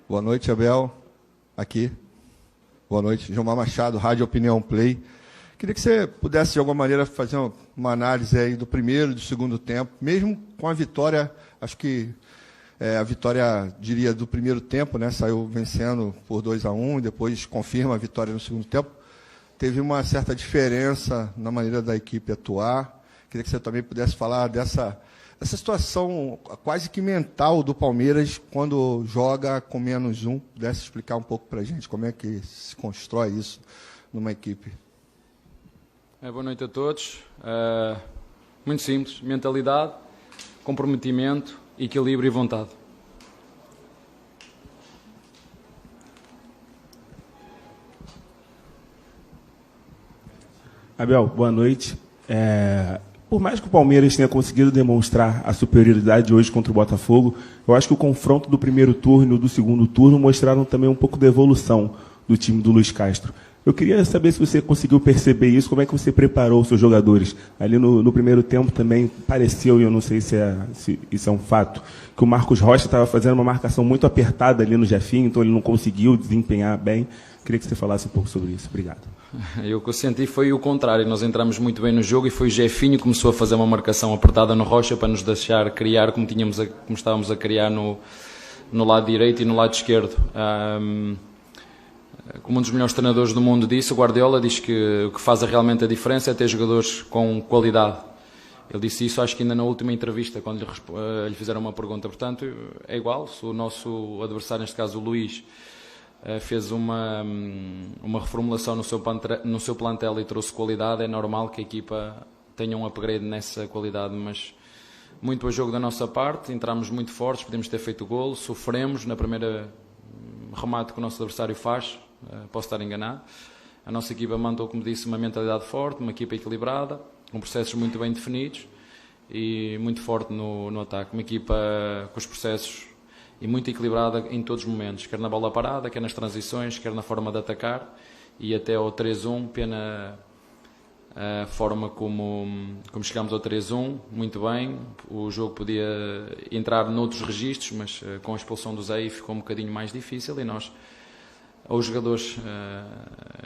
Boa noite, Abel. Aqui. Boa noite. Gilmar Machado, Rádio Opinião Play. Queria que você pudesse, de alguma maneira, fazer uma análise aí do primeiro e do segundo tempo, mesmo com a vitória, acho que a vitória, diria, do primeiro tempo, né? Saiu vencendo por 2-1 e depois confirma a vitória no segundo tempo. Teve uma certa diferença na maneira da equipe atuar. Queria que você também pudesse falar dessa situação quase que mental do Palmeiras quando joga com -1. Pudesse explicar um pouco para a gente como é que se constrói isso numa equipe. Boa noite a todos. Muito simples: mentalidade, comprometimento, equilíbrio e vontade. Abel, boa noite. Por mais que o Palmeiras tenha conseguido demonstrar a superioridade hoje contra o Botafogo, eu acho que o confronto do primeiro turno e do segundo turno mostraram também um pouco da evolução do time do Luiz Castro. Eu queria saber se você conseguiu perceber isso, como é que você preparou os seus jogadores. Ali no primeiro tempo também pareceu, e eu não sei se isso é um fato, que o Marcos Rocha estava fazendo uma marcação muito apertada ali no Jefinho, então ele não conseguiu desempenhar bem. Queria que você falasse um pouco sobre isso. Obrigado. O que eu senti foi o contrário. Nós entramos muito bem no jogo e foi o Jefinho que começou a fazer uma marcação apertada no Rocha para nos deixar criar como estávamos a criar no lado direito e no lado esquerdo. Como um dos melhores treinadores do mundo disse, o Guardiola diz que o que faz realmente a diferença é ter jogadores com qualidade. Ele disse isso, acho que ainda na última entrevista, quando lhe fizeram uma pergunta. Portanto, é igual, se o nosso adversário, neste caso o Luís, fez uma reformulação no seu plantel e trouxe qualidade, é normal que a equipa tenha um upgrade nessa qualidade, mas muito a jogo da nossa parte, entramos muito fortes, podemos ter feito golo, sofremos na primeira remate que o nosso adversário faz, posso estar enganado. A nossa equipa mandou, como disse, uma mentalidade forte, uma equipa equilibrada, com processos muito bem definidos e muito forte no ataque, uma equipa com os processos e muito equilibrada em todos os momentos, quer na bola parada, quer nas transições, quer na forma de atacar, e até ao 3-1, pena a forma como chegámos ao 3-1, muito bem, o jogo podia entrar noutros registros, mas com a expulsão do Zé ficou um bocadinho mais difícil, e nós, os jogadores,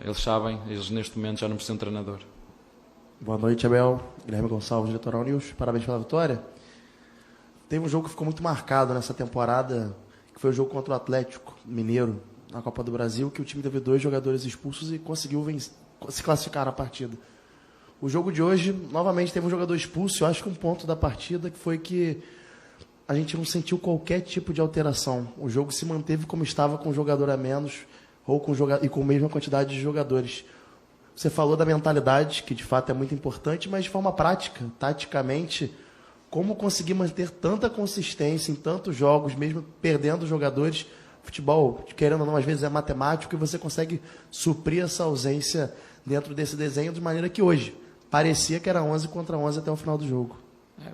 eles sabem, eles neste momento já não precisam de treinador. Boa noite, Abel. Guilherme Gonçalves, do Litoral News. Parabéns pela vitória. Teve um jogo que ficou muito marcado nessa temporada, que foi o jogo contra o Atlético Mineiro, na Copa do Brasil, que o time teve 2 jogadores expulsos e conseguiu se classificar na partida. O jogo de hoje, novamente, teve um jogador expulso. Eu acho que um ponto da partida que foi que a gente não sentiu qualquer tipo de alteração. O jogo se manteve como estava, com um jogador a menos ou com a mesma quantidade de jogadores. Você falou da mentalidade, que de fato é muito importante, mas de forma prática, taticamente, como conseguir manter tanta consistência em tantos jogos, mesmo perdendo jogadores? Futebol, querendo ou não, às vezes é matemático, e você consegue suprir essa ausência dentro desse desenho de maneira que hoje parecia que era 11 contra 11 até o final do jogo.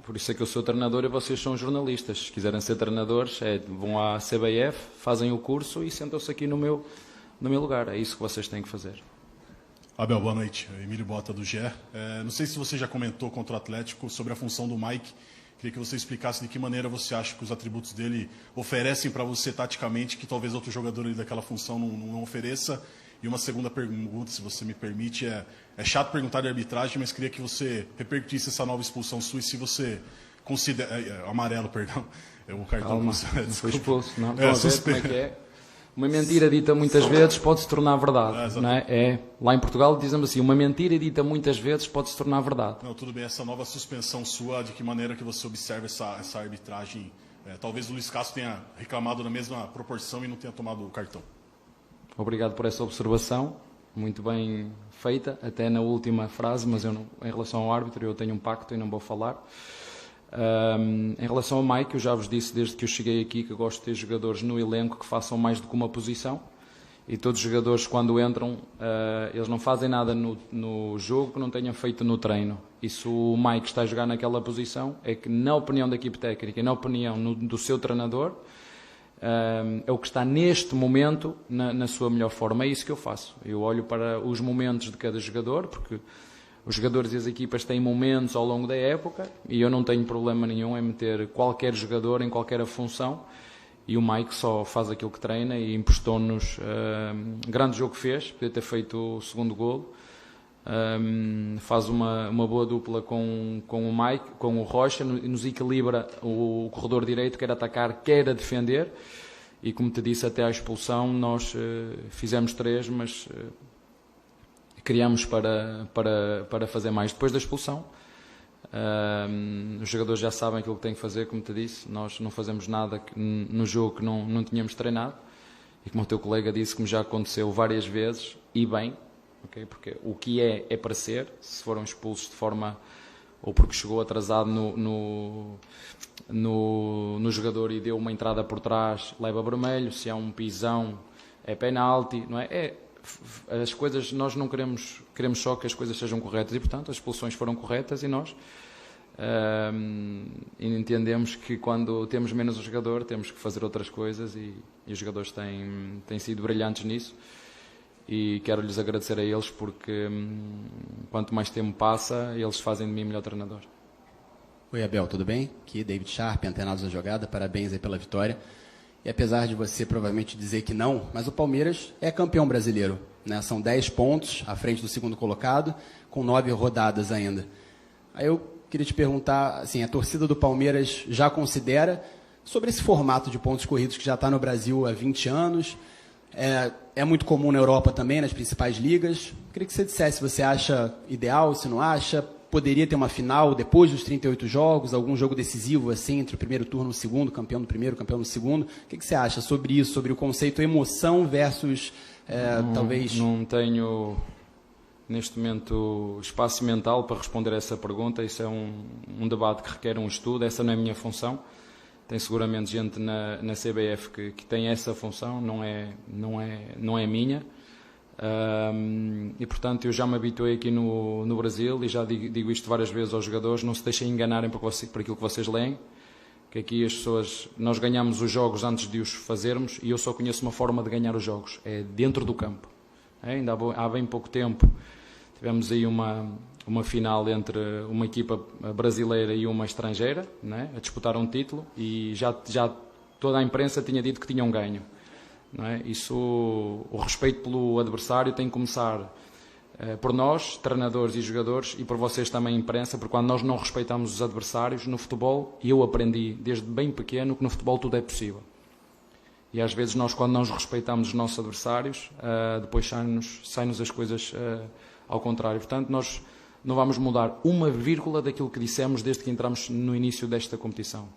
Por isso é que eu sou treinador e vocês são jornalistas. Se quiserem ser treinadores, vão à CBF, fazem o curso e sentam-se aqui no meu lugar. É isso que vocês têm que fazer. Abel, boa noite. Emílio Bota, do GE. Não sei se você já comentou contra o Atlético sobre a função do Mike. Queria que você explicasse de que maneira você acha que os atributos dele oferecem para você taticamente, que talvez outro jogador ali daquela função não ofereça. E uma segunda pergunta, se você me permite, é chato perguntar de arbitragem, mas queria que você repercutisse essa nova expulsão sua e se você considera... amarelo, perdão. O cartão... Calma, não foi expulso. Não, como é que é? Uma mentira dita muitas vezes pode se tornar verdade. Não é? Lá em Portugal dizemos assim, uma mentira dita muitas vezes pode se tornar verdade. Não, tudo bem, essa nova suspensão sua, de que maneira que você observa essa arbitragem? Talvez o Luiz Castro tenha reclamado na mesma proporção e não tenha tomado o cartão. Obrigado por essa observação, muito bem feita, até na última frase, mas eu não, em relação ao árbitro eu tenho um pacto e não vou falar. Em relação ao Mike, eu já vos disse desde que eu cheguei aqui que gosto de ter jogadores no elenco que façam mais do que uma posição, e todos os jogadores quando entram, eles não fazem nada no jogo que não tenham feito no treino. E se o Mike está a jogar naquela posição, é que na opinião da equipe técnica e na opinião do seu treinador, é o que está neste momento na sua melhor forma. É isso que eu faço, eu olho para os momentos de cada jogador, porque os jogadores e as equipas têm momentos ao longo da época e eu não tenho problema nenhum em meter qualquer jogador em qualquer função, e o Mike só faz aquilo que treina e emprestou-nos. Grande jogo que fez, podia ter feito o segundo golo. Faz uma boa dupla com o Mike, com o Rocha, e nos equilibra o corredor direito, quer atacar, quer defender. E como te disse, até à expulsão nós fizemos 3, mas criamos para fazer mais depois da expulsão. Os jogadores já sabem aquilo que têm que fazer, como te disse. Nós não fazemos nada no jogo que não tínhamos treinado, e como o teu colega disse, como já aconteceu várias vezes, e bem, okay? Porque o que é para ser. Se foram expulsos de forma, ou porque chegou atrasado no jogador e deu uma entrada por trás, leva vermelho. Se há um pisão, é penalti, não é? As coisas, nós não queremos só que as coisas sejam corretas, e portanto as expulsões foram corretas, e nós entendemos que quando temos menos um jogador temos que fazer outras coisas, e os jogadores têm sido brilhantes nisso, e quero-lhes agradecer a eles, porque quanto mais tempo passa, eles fazem de mim melhor treinador. Oi, Abel, tudo bem? Aqui David Sharp, Antenados da Jogada, parabéns aí pela vitória. E apesar de você provavelmente dizer que não, mas o Palmeiras é campeão brasileiro, né? São 10 pontos à frente do segundo colocado, com 9 rodadas ainda. Aí eu queria te perguntar, assim, a torcida do Palmeiras já considera, sobre esse formato de pontos corridos que já está no Brasil há 20 anos, é muito comum na Europa também, nas principais ligas. Queria que você dissesse se você acha ideal, se não acha. Poderia ter uma final depois dos 38 jogos, algum jogo decisivo assim, entre o primeiro turno e o segundo, campeão do primeiro, campeão do segundo. O que você acha sobre isso, sobre o conceito emoção versus talvez... Não tenho, neste momento, espaço mental para responder a essa pergunta. Isso é um debate que requer um estudo, essa não é a minha função. Tem seguramente gente na CBF que tem essa função, não é minha. E portanto eu já me habituei aqui no Brasil, e já digo isto várias vezes aos jogadores: não se deixem enganarem por aquilo que vocês leem, que aqui as pessoas, nós ganhamos os jogos antes de os fazermos, e eu só conheço uma forma de ganhar os jogos, é dentro do campo. Ainda há bem pouco tempo tivemos aí uma final entre uma equipa brasileira e uma estrangeira, né, a disputar um título, e já toda a imprensa tinha dito que tinham ganho. Não é? Isso, o respeito pelo adversário tem que começar por nós, treinadores e jogadores, e por vocês também, imprensa, porque quando nós não respeitamos os adversários no futebol, e eu aprendi desde bem pequeno que no futebol tudo é possível. E às vezes nós, quando não respeitamos os nossos adversários, depois saem-nos as coisas ao contrário. Portanto, nós não vamos mudar uma vírgula daquilo que dissemos desde que entramos no início desta competição.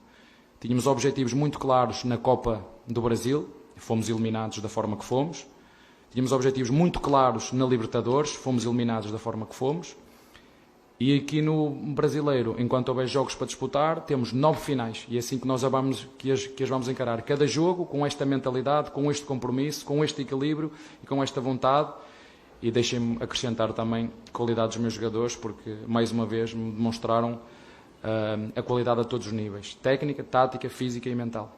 Tínhamos objetivos muito claros na Copa do Brasil, fomos eliminados da forma que fomos. Tínhamos objetivos muito claros na Libertadores, fomos eliminados da forma que fomos. E aqui no Brasileiro, enquanto houver jogos para disputar, temos 9 finais. E é assim que nós que as vamos encarar. Cada jogo com esta mentalidade, com este compromisso, com este equilíbrio e com esta vontade. E deixem-me acrescentar também a qualidade dos meus jogadores, porque mais uma vez me demonstraram a qualidade a todos os níveis: técnica, tática, física e mental.